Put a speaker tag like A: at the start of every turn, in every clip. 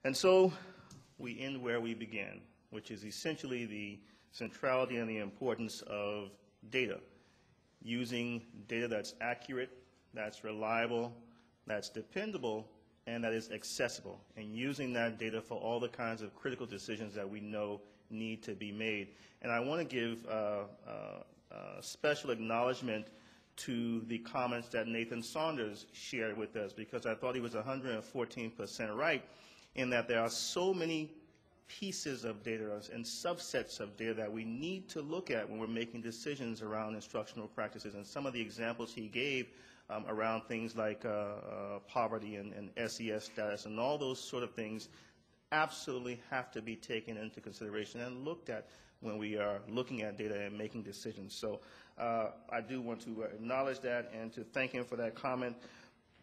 A: And so we end where we began, which is essentially the centrality and the importance of data, using data that's accurate, that's reliable, that's dependable, and that is accessible, and using that data for all the kinds of critical decisions that we know need to be made. And I want to give special acknowledgement to the comments that Nathan Saunders shared with us, because I thought he was 114% right in that there are so many pieces of data and subsets of data that we need to look at when we're making decisions around instructional practices. And some of the examples he gave around things like poverty and SES status and all those sort of things absolutely have to be taken into consideration and looked at when we are looking at data and making decisions. So I do want to acknowledge that and to thank him for that comment.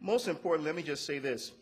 A: Most important, let me just say this.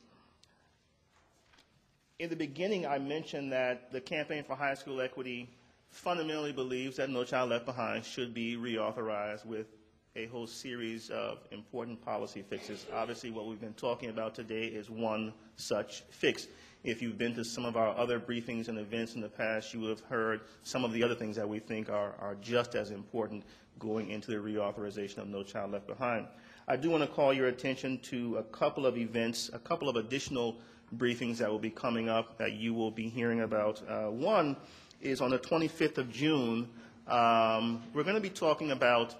A: In the beginning, I mentioned that the Campaign for High School Equity fundamentally believes that No Child Left Behind should be reauthorized with a whole series of important policy fixes. Obviously, what we've been talking about today is one such fix. If you've been to some of our other briefings and events in the past, you would have heard some of the other things that we think are just as important going into the reauthorization of No Child Left Behind. I do want to call your attention to a couple of events, a couple of additional briefings that will be coming up that you will be hearing about. One is on the 25th of June. We're going to be talking about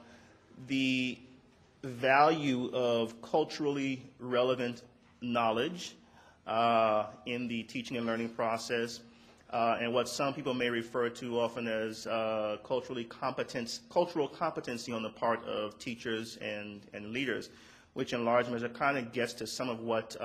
A: the value of culturally relevant knowledge in the teaching and learning process, and what some people may refer to often as cultural competency on the part of teachers and leaders, which in large measure kind of gets to some of what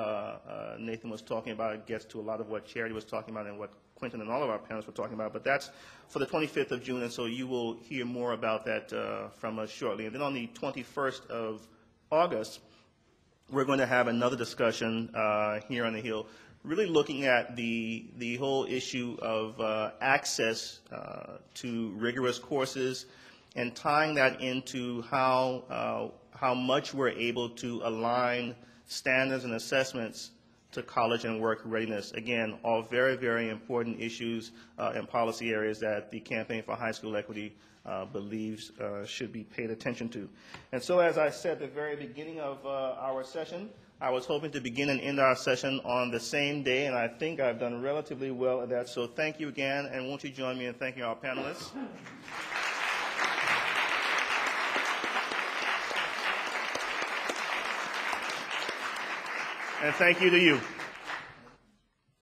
A: Nathan was talking about. It gets to a lot of what Charity was talking about and what Quentin and all of our panelists were talking about. But that's for the 25th of June, and so you will hear more about that from us shortly. And then on the 21st of August, we're going to have another discussion here on the Hill, really looking at the whole issue of access to rigorous courses and tying that into how much we're able to align standards and assessments to college and work readiness. Again, all very, very important issues and policy areas that the Campaign for High School Equity believes should be paid attention to. And so, as I said at the very beginning of our session, I was hoping to begin and end our session on the same day, and I think I've done relatively well at that. So thank you again, and won't you join me in thanking our panelists? And thank you to you.